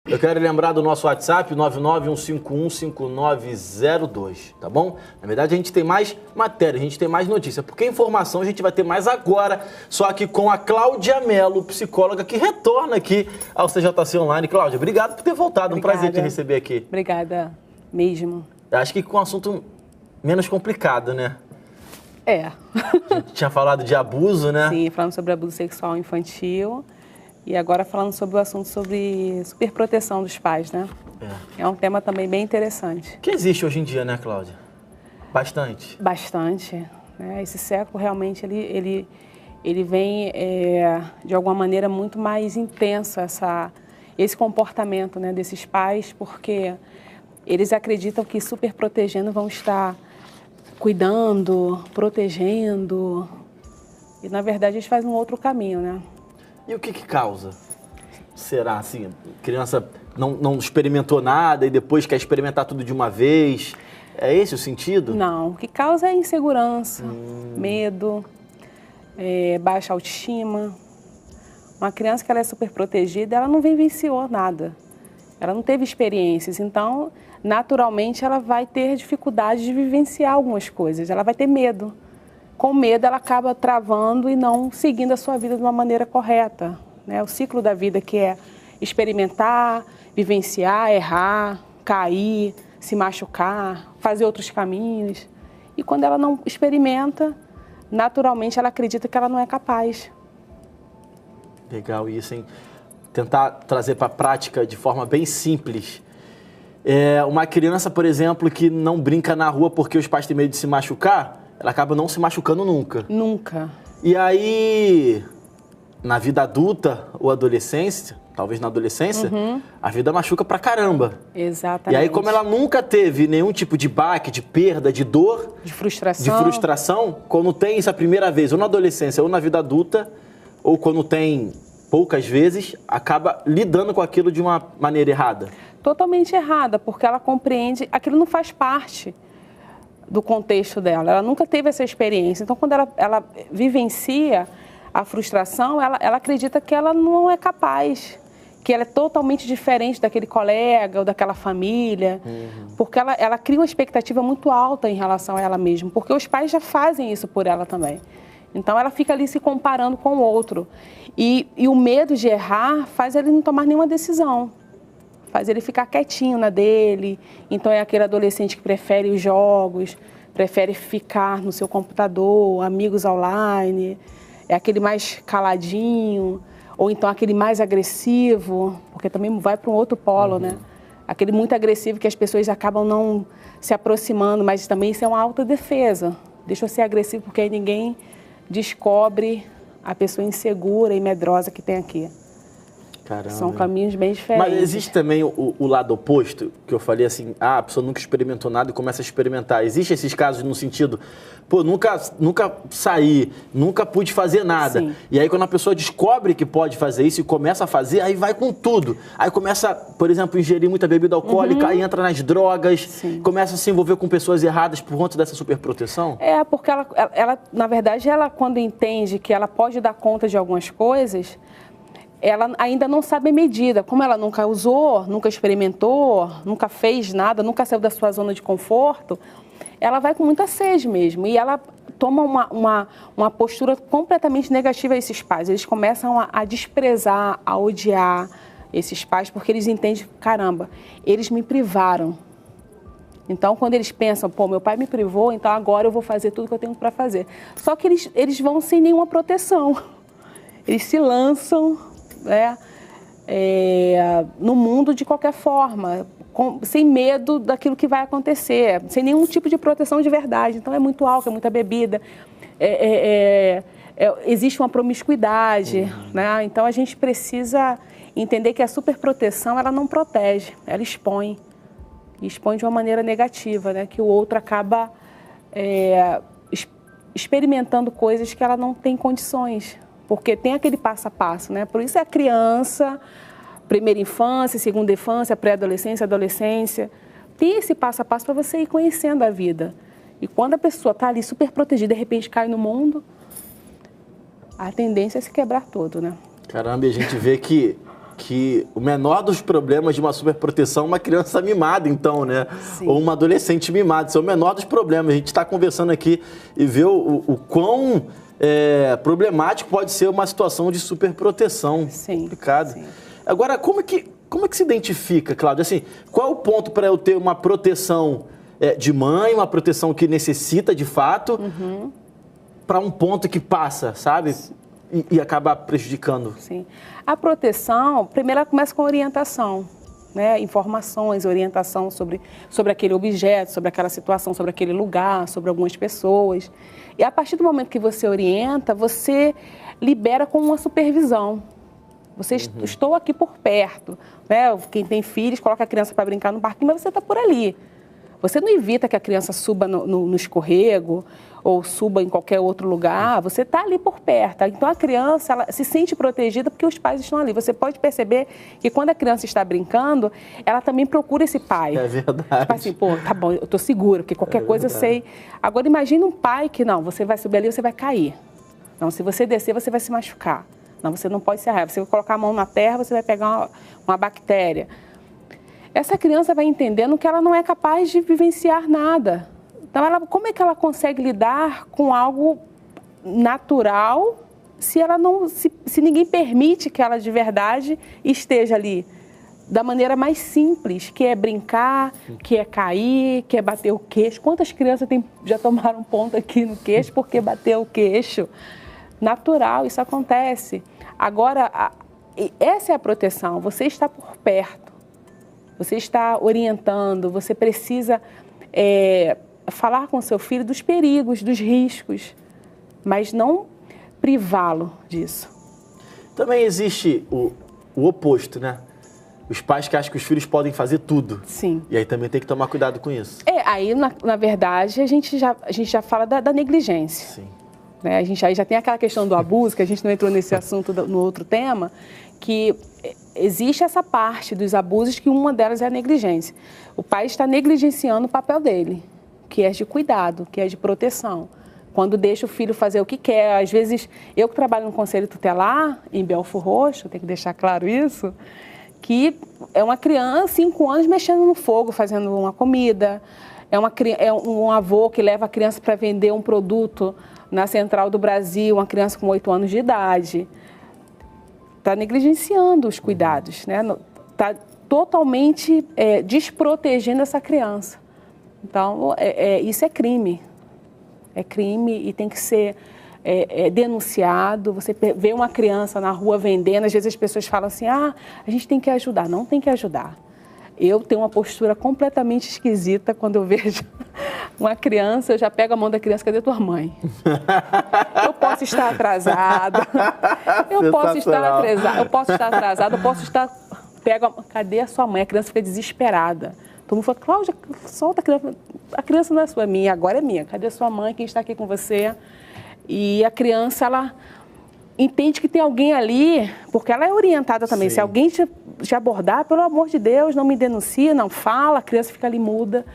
Eu quero lembrar do nosso WhatsApp, 991515902, tá bom? Na verdade, a gente tem mais matéria, a gente tem mais notícia, porque informação a gente vai ter mais agora, só que com a Cláudia Mello, psicóloga, que retorna aqui ao CJC Online. Cláudia, obrigado por ter voltado, Obrigada. Um prazer te receber aqui. Obrigada mesmo. Acho que com um assunto menos complicado, né? É. A gente tinha falado de abuso, né? Sim, falando sobre abuso sexual infantil. E agora falando sobre o assunto sobre superproteção dos pais, né? É um tema também bem interessante. Que existe hoje em dia, né, Cláudia? Bastante. Bastante. Né? Esse século realmente ele vem de alguma maneira muito mais intenso esse comportamento, né, desses pais, porque eles acreditam que superprotegendo vão estar cuidando, protegendo. E na verdade eles fazem um outro caminho, né? E o que causa? Será assim? Criança não experimentou nada e depois quer experimentar tudo de uma vez? É esse o sentido? Não, o que causa é insegurança, medo, baixa autoestima. Uma criança que ela é super protegida, ela não vivenciou nada. Ela não teve experiências, então, naturalmente, ela vai ter dificuldade de vivenciar algumas coisas. Ela vai ter medo. Com medo, ela acaba travando e não seguindo a sua vida de uma maneira correta. Né? O ciclo da vida que é experimentar, vivenciar, errar, cair, se machucar, fazer outros caminhos. E quando ela não experimenta, naturalmente ela acredita que ela não é capaz. Legal isso, hein? Tentar trazer para a prática de forma bem simples. Uma criança, por exemplo, que não brinca na rua porque os pais têm medo de se machucar, ela acaba não se machucando nunca. Nunca. E aí, na vida adulta ou adolescência, talvez na adolescência, a vida machuca pra caramba. Exatamente. E aí, como ela nunca teve nenhum tipo de baque, de perda, de dor, de frustração, quando tem isso a primeira vez, ou na adolescência ou na vida adulta, ou quando tem poucas vezes, acaba lidando com aquilo de uma maneira errada. Totalmente errada, porque ela compreende, aquilo não faz parte do contexto dela, ela nunca teve essa experiência. Então, quando ela vivencia a frustração, ela acredita que ela não é capaz, que ela é totalmente diferente daquele colega ou daquela família, porque ela cria uma expectativa muito alta em relação a ela mesma, porque os pais já fazem isso por ela também. Então, ela fica ali se comparando com o outro. E o medo de errar faz ele não tomar nenhuma decisão, faz ele ficar quietinho na dele. Então, é aquele adolescente que prefere os jogos, prefere ficar no seu computador, amigos online, é aquele mais caladinho, ou então aquele mais agressivo, porque também vai para um outro polo, né? Aquele muito agressivo que as pessoas acabam não se aproximando, mas também isso é uma autodefesa. Deixa eu ser agressivo porque aí ninguém descobre a pessoa insegura e medrosa que tem aqui. Caramba. São caminhos bem diferentes. Mas existe também o lado oposto, que eu falei assim, a pessoa nunca experimentou nada e começa a experimentar. Existem esses casos no sentido, nunca saí, nunca pude fazer nada. Sim. E aí quando a pessoa descobre que pode fazer isso e começa a fazer, aí vai com tudo. Aí começa, por exemplo, a ingerir muita bebida alcoólica, aí entra nas drogas, Sim. Começa a se envolver com pessoas erradas por conta dessa superproteção? Porque ela, na verdade, quando entende que ela pode dar conta de algumas coisas, ela ainda não sabe a medida. Como ela nunca usou, nunca experimentou, nunca fez nada, nunca saiu da sua zona de conforto, ela vai com muita sede mesmo. E ela toma uma postura completamente negativa a esses pais. Eles começam a desprezar, a odiar esses pais, porque eles entendem, caramba, eles me privaram. Então, quando eles pensam, meu pai me privou, então agora eu vou fazer tudo que eu tenho para fazer. Só que eles vão sem nenhuma proteção. Eles se lançam, no mundo de qualquer forma, sem medo daquilo que vai acontecer, sem nenhum tipo de proteção de verdade. Então, é muito álcool, é muita bebida, existe uma promiscuidade, né? Então, a gente precisa entender que a superproteção, ela não protege, ela expõe. E expõe de uma maneira negativa, né? Que o outro acaba experimentando coisas que ela não tem condições. Porque tem aquele passo a passo, né? Por isso é a criança, primeira infância, segunda infância, pré-adolescência, adolescência. Tem esse passo a passo para você ir conhecendo a vida. E quando a pessoa está ali super protegida, de repente cai no mundo, a tendência é se quebrar todo, né? Caramba, e a gente vê que que o menor dos problemas de uma superproteção é uma criança mimada, então, né? Sim. Ou uma adolescente mimada. Isso é o menor dos problemas. A gente está conversando aqui e vê o quão problemático pode ser uma situação de superproteção. Sim. Complicado. Sim. Agora, como é que se identifica, Cláudia? Assim, qual é o ponto para eu ter uma proteção de mãe, uma proteção que necessita de fato, para um ponto que passa, sabe? E acaba prejudicando. Sim. A proteção, primeiro ela começa com orientação, né? Informações, orientação sobre aquele objeto, sobre aquela situação, sobre aquele lugar, sobre algumas pessoas. E a partir do momento que você orienta, você libera com uma supervisão. Estou aqui por perto, né? Quem tem filhos coloca a criança para brincar no parquinho, mas você está por ali. Você não evita que a criança suba no escorrego ou suba em qualquer outro lugar, você está ali por perto. Então, a criança ela se sente protegida porque os pais estão ali. Você pode perceber que quando a criança está brincando, ela também procura esse pai. É verdade. Tipo assim, pô, tá bom, eu estou segura, porque qualquer coisa eu sei. Agora, imagina um pai que, não, você vai subir ali, você vai cair. Não, se você descer, você vai se machucar. Não, você não pode se arraiar. Você vai colocar a mão na terra, você vai pegar uma bactéria. Essa criança vai entendendo que ela não é capaz de vivenciar nada. Então, como é que ela consegue lidar com algo natural se ninguém permite que ela de verdade esteja ali da maneira mais simples, que é brincar, que é cair, que é bater o queixo. Quantas crianças já tomaram ponto aqui no queixo porque bateu o queixo? Natural, isso acontece. Agora, essa é a proteção, você está por perto. Você está orientando, você precisa falar com o seu filho dos perigos, dos riscos, mas não privá-lo disso. Também existe o oposto, né? Os pais que acham que os filhos podem fazer tudo. Sim. E aí também tem que tomar cuidado com isso. Aí, na verdade, a gente já fala da negligência. Sim. Né? A gente aí já tem aquela questão do abuso, que a gente não entrou nesse assunto no outro tema, que existe essa parte dos abusos que uma delas é a negligência. O pai está negligenciando o papel dele, que é de cuidado, que é de proteção. Quando deixa o filho fazer o que quer. Às vezes, eu que trabalho no Conselho Tutelar, em Belfor Roxo, tenho que deixar claro isso, que é uma criança, 5 anos, mexendo no fogo, fazendo uma comida. É um avô que leva a criança para vender um produto na Central do Brasil, uma criança com 8 anos de idade. Está negligenciando os cuidados, né? Está totalmente desprotegendo essa criança. Então, isso é crime. É crime e tem que ser denunciado. Você vê uma criança na rua vendendo, às vezes as pessoas falam assim, a gente tem que ajudar. Não tem que ajudar. Eu tenho uma postura completamente esquisita quando eu vejo uma criança, eu já pego a mão da criança, cadê tua mãe? Eu posso estar atrasada, eu posso estar atrasada, cadê a sua mãe? A criança fica desesperada. Todo mundo fala, Cláudia, solta a criança não é sua, é minha, agora é minha. Cadê a sua mãe, quem está aqui com você? E a criança, ela entende que tem alguém ali, porque ela é orientada também. Sim. Se alguém te abordar, pelo amor de Deus, não me denuncia, não fala, a criança fica ali muda.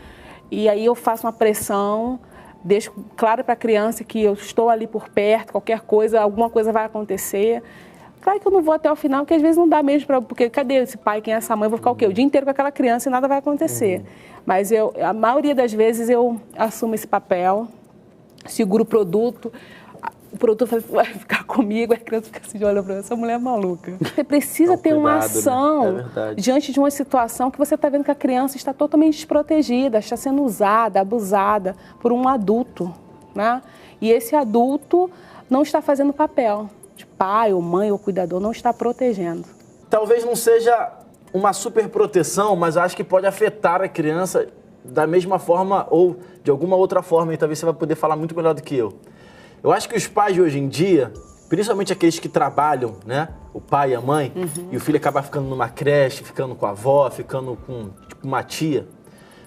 E aí eu faço uma pressão, deixo claro para a criança que eu estou ali por perto, qualquer coisa, alguma coisa vai acontecer. Claro que eu não vou até o final, porque às vezes não dá mesmo porque cadê esse pai, quem é essa mãe? Eu vou ficar o quê? O dia inteiro com aquela criança e nada vai acontecer. Mas a maioria das vezes eu assumo esse papel, seguro o produto vai ficar comigo, a criança fica assim, olha para essa mulher é maluca. Você precisa ter uma ação, né? Diante de uma situação que você está vendo que a criança está totalmente desprotegida, está sendo usada, abusada por um adulto, né? E esse adulto não está fazendo papel de pai ou mãe ou cuidador, não está protegendo. Talvez não seja uma super proteção, mas acho que pode afetar a criança da mesma forma ou de alguma outra forma, e talvez você vai poder falar muito melhor do que eu. Eu acho que os pais de hoje em dia, principalmente aqueles que trabalham, né? O pai e a mãe, e o filho acaba ficando numa creche, ficando com a avó, ficando com uma tia.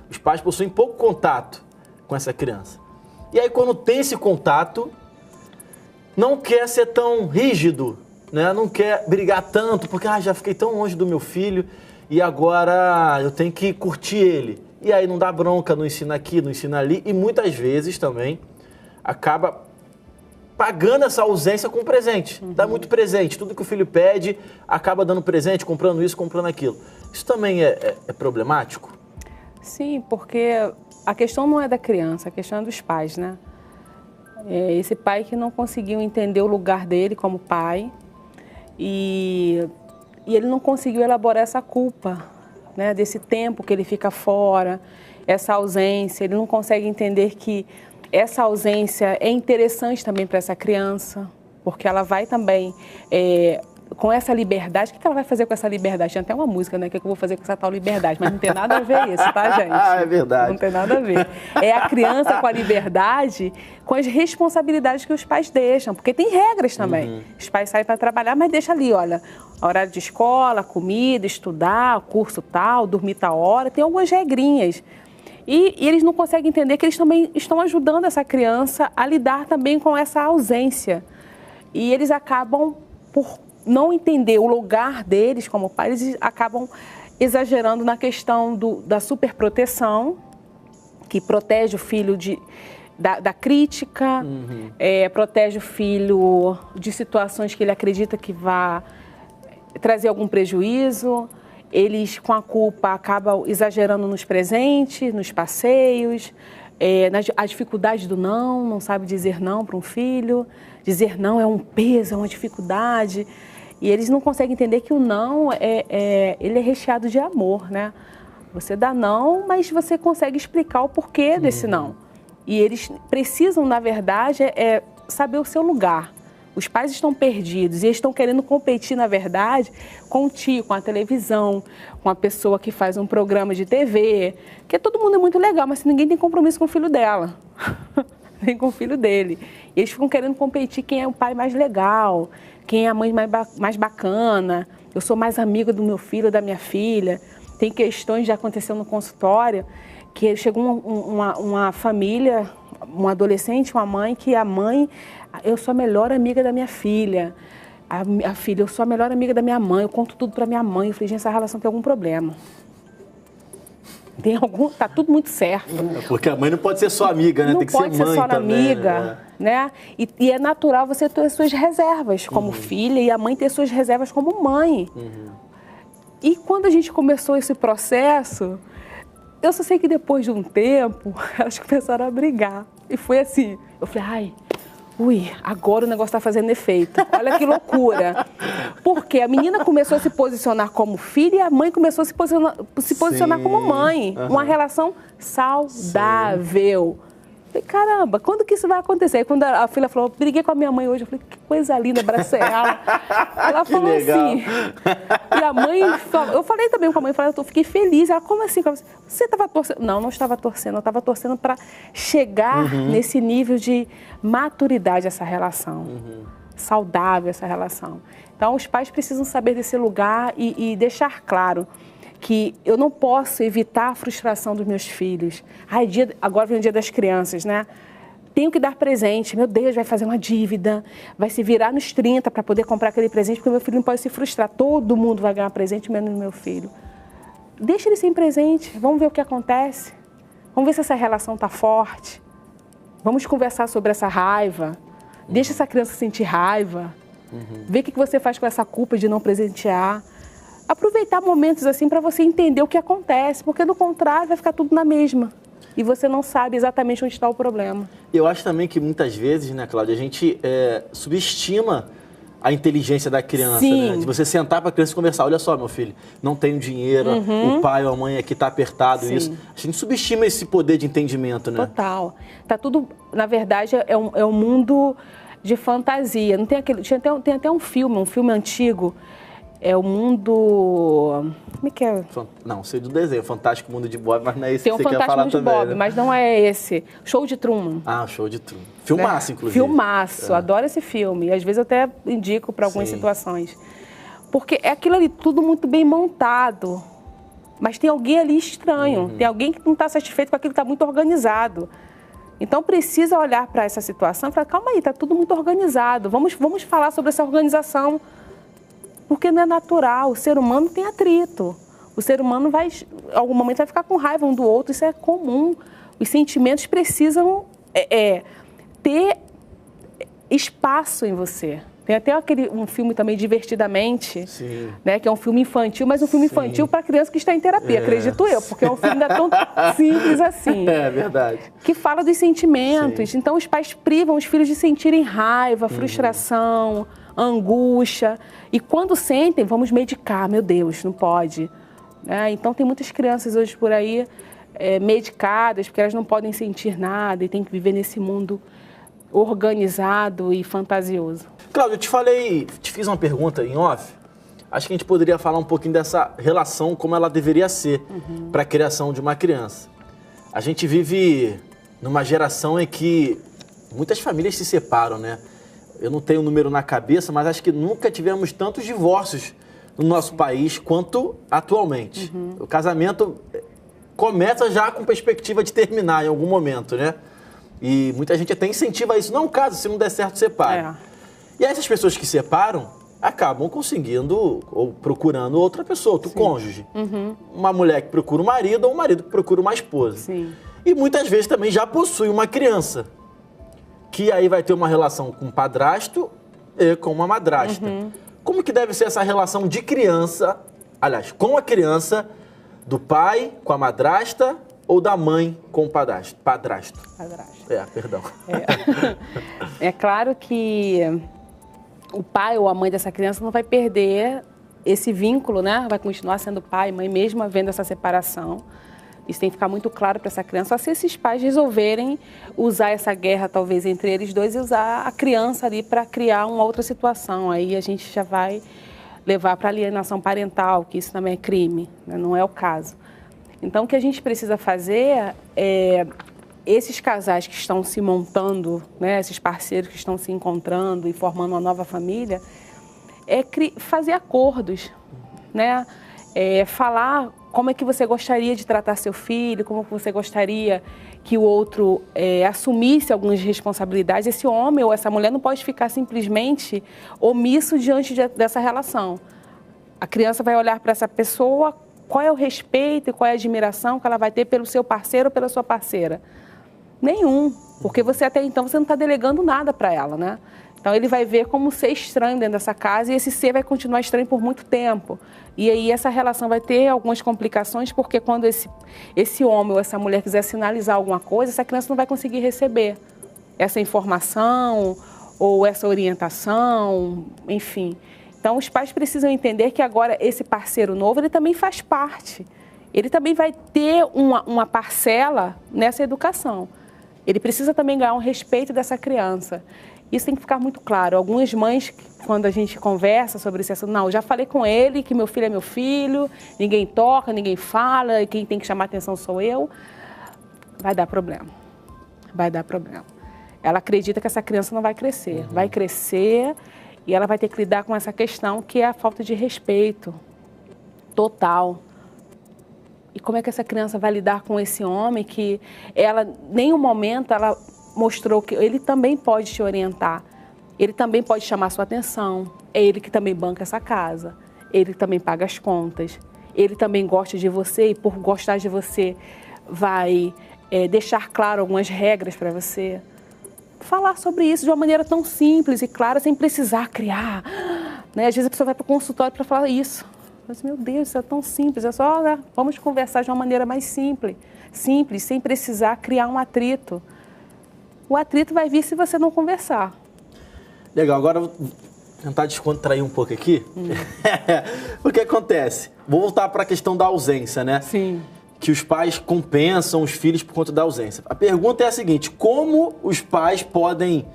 Os pais possuem pouco contato com essa criança. E aí, quando tem esse contato, não quer ser tão rígido, né? Não quer brigar tanto, porque já fiquei tão longe do meu filho e agora eu tenho que curtir ele. E aí não dá bronca, não ensina aqui, não ensina ali, e muitas vezes também acaba pagando essa ausência com presente. Dá muito presente. Tudo que o filho pede, acaba dando presente, comprando isso, comprando aquilo. Isso também é problemático? Sim, porque a questão não é da criança, a questão é dos pais, né? É esse pai que não conseguiu entender o lugar dele como pai e ele não conseguiu elaborar essa culpa, né? Desse tempo que ele fica fora, essa ausência. Ele não consegue entender que essa ausência é interessante também para essa criança, porque ela vai também, com essa liberdade, o que ela vai fazer com essa liberdade? Tem até uma música, né, que eu vou fazer com essa tal liberdade, mas não tem nada a ver isso, tá, gente? É verdade. Não tem nada a ver. É a criança com a liberdade, com as responsabilidades que os pais deixam, porque tem regras também. Os pais saem para trabalhar, mas deixa ali, olha, horário de escola, comida, estudar, curso tal, dormir tal hora, tem algumas regrinhas. E eles não conseguem entender que eles também estão ajudando essa criança a lidar também com essa ausência. E eles acabam, por não entender o lugar deles como pais, eles acabam exagerando na questão da superproteção, que protege o filho da crítica, protege o filho de situações que ele acredita que vá trazer algum prejuízo. Eles, com a culpa, acabam exagerando nos presentes, nos passeios, a dificuldade do não sabe dizer não para um filho. Dizer não é um peso, é uma dificuldade. E eles não conseguem entender que o não, ele é recheado de amor, né? Você dá não, mas você consegue explicar o porquê desse não. E eles precisam, na verdade, saber o seu lugar. Os pais estão perdidos e eles estão querendo competir, na verdade, com o tio, com a televisão, com a pessoa que faz um programa de TV, que todo mundo é muito legal, mas ninguém tem compromisso com o filho dela, nem com o filho dele. E eles ficam querendo competir quem é o pai mais legal, quem é a mãe mais bacana, eu sou mais amiga do meu filho, da minha filha. Tem questões, já aconteceu no consultório, que chegou uma família, um adolescente, uma mãe, que a mãe... Eu sou a melhor amiga da minha filha. A filha, eu sou a melhor amiga da minha mãe. Eu conto tudo pra minha mãe. Eu falei, gente, essa relação tem algum problema. Tá tudo muito certo. Porque a mãe não pode ser só amiga, né? Não tem que ser mãe também. Não pode ser só amiga, né? E é natural você ter as suas reservas como filha e a mãe ter suas reservas como mãe. E quando a gente começou esse processo, eu só sei que depois de um tempo, elas começaram a brigar. E foi assim, eu falei, agora o negócio está fazendo efeito. Olha que loucura. Porque a menina começou a se posicionar como filha e a mãe começou a se posicionar como mãe. Uma relação saudável. Falei, caramba, quando que isso vai acontecer? Aí quando a filha falou, briguei com a minha mãe hoje, eu falei, que coisa linda, abracei ela. Ela falou assim. E a mãe falou, eu falei também com a mãe, eu fiquei feliz. Ela, como assim? Você estava torcendo? Não estava torcendo, eu estava torcendo para chegar nesse nível de maturidade essa relação. Saudável essa relação. Então, os pais precisam saber desse lugar e deixar claro que eu não posso evitar a frustração dos meus filhos. Agora vem o dia das crianças, né? Tenho que dar presente. Meu Deus, vai fazer uma dívida, vai se virar nos 30 para poder comprar aquele presente, porque meu filho não pode se frustrar. Todo mundo vai ganhar presente, menos meu filho. Deixa ele sem presente, vamos ver o que acontece. Vamos ver se essa relação está forte. Vamos conversar sobre essa raiva. Deixa essa criança sentir raiva. Vê o que você faz com essa culpa de não presentear. Aproveitar momentos assim para você entender o que acontece, porque do contrário vai ficar tudo na mesma. E você não sabe exatamente onde está o problema. Eu acho também que muitas vezes, né, Cláudia, a gente subestima a inteligência da criança, né? De você sentar para a criança e conversar. Olha só, meu filho, não tenho dinheiro, o pai ou a mãe aqui está apertado, isso. A gente subestima esse poder de entendimento, né? Total. Tá tudo, na verdade, é um mundo de fantasia. Não tem tem até um filme antigo. É o mundo... Como é que é? Não, sei do desenho. Fantástico Mundo de Bob, mas não é esse que você quer falar também. Tem um Fantástico Mundo de Bob, né? Mas não é esse. Show de Truman. Ah, Show de Truman. Filmaço, inclusive. Filmaço. Adoro esse filme. E às vezes eu até indico para algumas situações. Porque é aquilo ali tudo muito bem montado. Mas tem alguém ali estranho. Tem alguém que não está satisfeito com aquilo que está muito organizado. Então precisa olhar para essa situação e falar, calma aí, está tudo muito organizado. Vamos falar sobre essa organização. Porque não é natural, o ser humano tem atrito. O ser humano em algum momento vai ficar com raiva um do outro, isso é comum. Os sentimentos precisam ter espaço em você. Tem até um filme também, Divertidamente, Sim. né, que é um filme infantil, mas um filme infantil para criança que está em terapia, acredito eu, porque o filme não é tão simples assim. É verdade. Que fala dos sentimentos. Sim. Então, os pais privam os filhos de sentirem raiva, frustração, angústia. E quando sentem, vamos medicar. Meu Deus, não pode. Né? Então, tem muitas crianças hoje por aí medicadas, porque elas não podem sentir nada e têm que viver nesse mundo organizado e fantasioso. Cláudia, eu te fiz uma pergunta em off. Acho que a gente poderia falar um pouquinho dessa relação, como ela deveria ser para a criação de uma criança. A gente vive numa geração em que muitas famílias se separam, né? Eu não tenho o número na cabeça, mas acho que nunca tivemos tantos divórcios no nosso país quanto atualmente. O casamento começa já com perspectiva de terminar em algum momento, né? E muita gente até incentiva isso. Não, caso, se não der certo, separa. E essas pessoas que separam acabam conseguindo ou procurando outra pessoa, outro cônjuge. Uma mulher que procura um marido ou um marido que procura uma esposa. Sim. E muitas vezes também já possui uma criança, que aí vai ter uma relação com o padrasto e com uma madrasta. Como que deve ser essa relação de criança, aliás, com a criança, do pai com a madrasta ou da mãe com o padrasto? Padrasto. Perdão. É claro que o pai ou a mãe dessa criança não vai perder esse vínculo, né? Vai continuar sendo pai e mãe, mesmo havendo essa separação. Isso tem que ficar muito claro para essa criança. Só se esses pais resolverem usar essa guerra, talvez, entre eles dois e usar a criança ali para criar uma outra situação. Aí a gente já vai levar para alienação parental, que isso também é crime, né? Não é o caso. Então, o que a gente precisa fazer é esses casais que estão se montando, né, esses parceiros que estão se encontrando e formando uma nova família, fazer acordos, né? Falar como é que você gostaria de tratar seu filho, como você gostaria que o outro assumisse algumas responsabilidades. Esse homem ou essa mulher não pode ficar simplesmente omisso diante dessa relação. A criança vai olhar para essa pessoa, qual é o respeito e qual é a admiração que ela vai ter pelo seu parceiro ou pela sua parceira? Nenhum, porque você até então você não está delegando nada para ela, né? Então ele vai ver como ser estranho dentro dessa casa e esse ser vai continuar estranho por muito tempo. E aí essa relação vai ter algumas complicações, porque quando esse homem ou essa mulher quiser sinalizar alguma coisa, essa criança não vai conseguir receber essa informação ou essa orientação, enfim. Então os pais precisam entender que agora esse parceiro novo, ele também faz parte. Ele também vai ter uma parcela nessa educação. Ele precisa também ganhar um respeito dessa criança. Isso tem que ficar muito claro. Algumas mães, quando a gente conversa sobre esse assunto, não, já falei com ele que meu filho é meu filho, ninguém toca, ninguém fala, e quem tem que chamar atenção sou eu. Vai dar problema. Vai dar problema. Ela acredita que essa criança não vai crescer. Vai crescer e ela vai ter que lidar com essa questão que é a falta de respeito total. E como é que essa criança vai lidar com esse homem que ela, em nenhum momento, ela mostrou que ele também pode te orientar, ele também pode chamar sua atenção, é ele que também banca essa casa, ele também paga as contas, ele também gosta de você e por gostar de você vai deixar claro algumas regras para você. Falar sobre isso de uma maneira tão simples e clara, sem precisar criar, né? Às vezes a pessoa vai para o consultório para falar isso. Mas, meu Deus, isso é tão simples, é só, né? Vamos conversar de uma maneira mais simples, sem precisar criar um atrito. O atrito vai vir se você não conversar. Legal, agora eu vou tentar descontrair um pouco aqui. O que acontece? Vou voltar para a questão da ausência, né? Sim. Que os pais compensam os filhos por conta da ausência. A pergunta é a seguinte: como os pais podem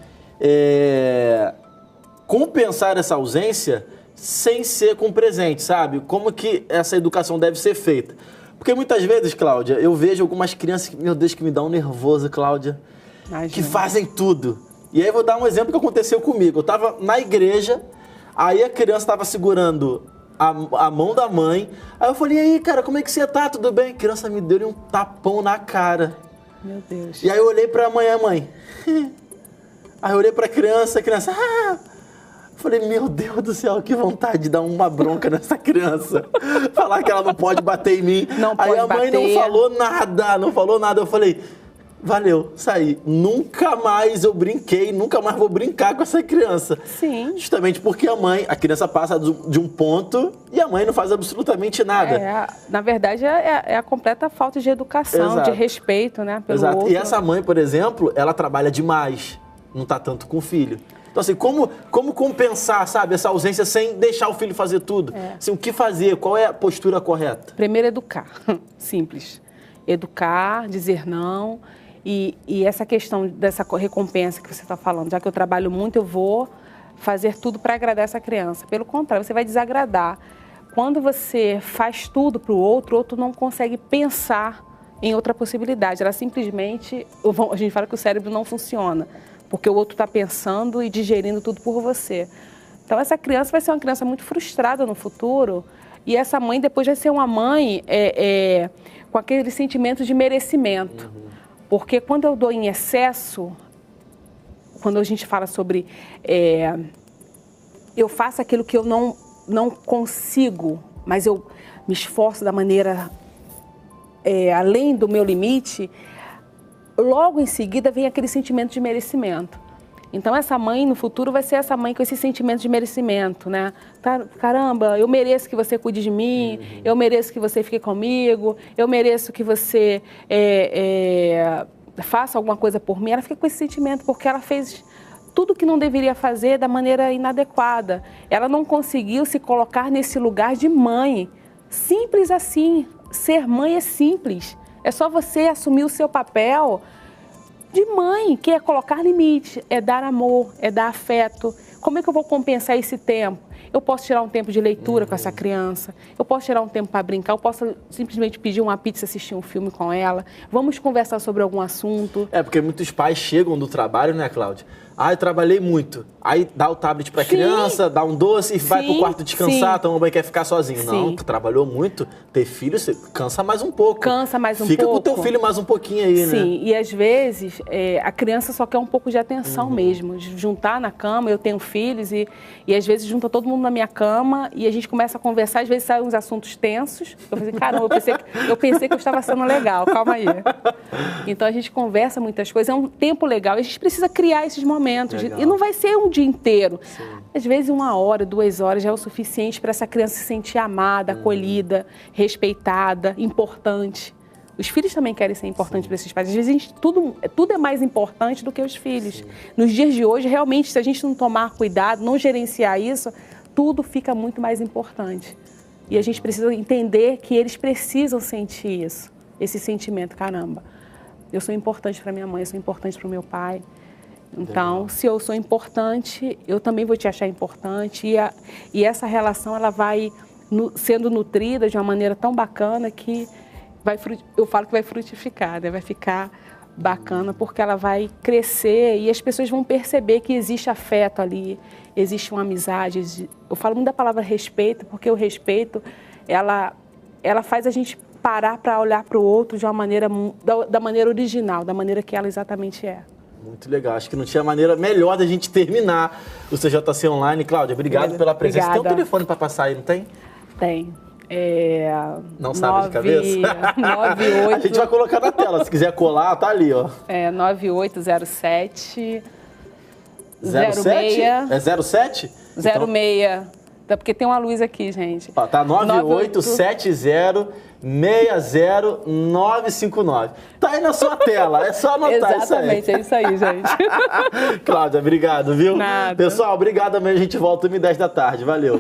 compensar essa ausência sem ser com presente, sabe? Como que essa educação deve ser feita? Porque muitas vezes, Cláudia, eu vejo algumas crianças que, meu Deus, que me dão nervoso, Cláudia, que fazem tudo. E aí eu vou dar um exemplo que aconteceu comigo. Eu estava na igreja, aí a criança estava segurando a mão da mãe. Aí eu falei, e aí, cara, como é que você tá? Tudo bem? A criança me deu um tapão na cara. Meu Deus. E aí eu olhei pra mãe, Aí eu olhei pra criança, falei, meu Deus do céu, que vontade de dar uma bronca nessa criança. Falar que ela não pode bater em mim. Não aí pode a mãe bater. não falou nada. Eu falei, valeu, saí. Nunca mais eu brinquei, nunca mais vou brincar com essa criança. Sim. Justamente porque a criança passa de um ponto e a mãe não faz absolutamente nada. Na verdade, é a completa falta de educação, Exato. de respeito, né, pelo Exato. outro. E essa mãe, por exemplo, ela trabalha demais, não tá tanto com o filho. Então, assim, como compensar, sabe, essa ausência sem deixar o filho fazer tudo? Assim, o que fazer? Qual é a postura correta? Primeiro, educar. Simples. Educar, dizer não. E essa questão dessa recompensa que você está falando, já que eu trabalho muito, eu vou fazer tudo para agradar essa criança. Pelo contrário, você vai desagradar. Quando você faz tudo para o outro não consegue pensar em outra possibilidade. Ela simplesmente, a gente fala que o cérebro não funciona, porque o outro está pensando e digerindo tudo por você. Então, essa criança vai ser uma criança muito frustrada no futuro e essa mãe depois vai ser uma mãe com aquele sentimento de merecimento. Porque quando eu dou em excesso, quando a gente fala sobre eu faço aquilo que eu não consigo, mas eu me esforço da maneira além do meu limite, logo em seguida vem aquele sentimento de merecimento. Então, essa mãe, no futuro, vai ser essa mãe com esse sentimento de merecimento, né? Caramba, eu mereço que você cuide de mim, eu mereço que você fique comigo, eu mereço que você faça alguma coisa por mim. Ela fica com esse sentimento porque ela fez tudo que não deveria fazer da maneira inadequada. Ela não conseguiu se colocar nesse lugar de mãe. Simples assim. Ser mãe é simples. É só você assumir o seu papel de mãe, que é colocar limite, é dar amor, é dar afeto. Como é que eu vou compensar esse tempo? Eu posso tirar um tempo de leitura com essa criança, eu posso tirar um tempo para brincar, eu posso simplesmente pedir uma pizza, assistir um filme com ela, vamos conversar sobre algum assunto. Porque muitos pais chegam do trabalho, né, Cláudia? Eu trabalhei muito. Aí dá o tablet pra criança, dá um doce e vai pro quarto descansar, toma banho e quer ficar sozinho. Não, tu trabalhou muito, ter filho, você cansa mais um pouco. Cansa mais um pouco. Fica com o teu filho mais um pouquinho aí, né? Sim, e às vezes a criança só quer um pouco de atenção mesmo. Juntar na cama, eu tenho filhos e às vezes junta todo mundo na minha cama e a gente começa a conversar, às vezes saem uns assuntos tensos. Eu falei, caramba, eu pensei que eu estava sendo legal, calma aí. Então a gente conversa muitas coisas, é um tempo legal e a gente precisa criar esses momentos. Legal. E não vai ser um dia inteiro. Sim. Às vezes 1 hora, 2 horas já é o suficiente para essa criança se sentir amada, acolhida, respeitada, importante. Os filhos também querem ser importantes para esses pais. Às vezes tudo é mais importante do que os filhos. Sim. Nos dias de hoje, realmente, se a gente não tomar cuidado, não gerenciar isso, tudo fica muito mais importante. E a gente precisa entender que eles precisam sentir isso, esse sentimento, caramba. Eu sou importante para minha mãe, eu sou importante para o meu pai. Então, se eu sou importante, eu também vou te achar importante. E essa relação, ela vai sendo nutrida de uma maneira tão bacana que eu falo que vai frutificar, né? Vai ficar bacana porque ela vai crescer e as pessoas vão perceber que existe afeto ali, existe uma amizade. Eu falo muito da palavra respeito, porque o respeito, ela faz a gente parar para olhar para o outro de uma maneira, da maneira original, da maneira que ela exatamente é. Muito legal. Acho que não tinha maneira melhor da gente terminar o CJC Online. Cláudia, obrigado pela presença. Obrigada. Tem um telefone para passar aí, não tem? Tem. Não sabe de cabeça? 98... A gente vai colocar na tela. Se quiser colar, tá ali, ó. 9807... 07? É 07? 06. Então, porque tem uma luz aqui, gente. Ó, tá 9870-60959. Tá aí na sua tela, é só anotar isso aí. Exatamente, é isso aí, gente. Cláudia, obrigado, viu? Nada. Pessoal, obrigado também. A gente volta às 10 da tarde. Valeu.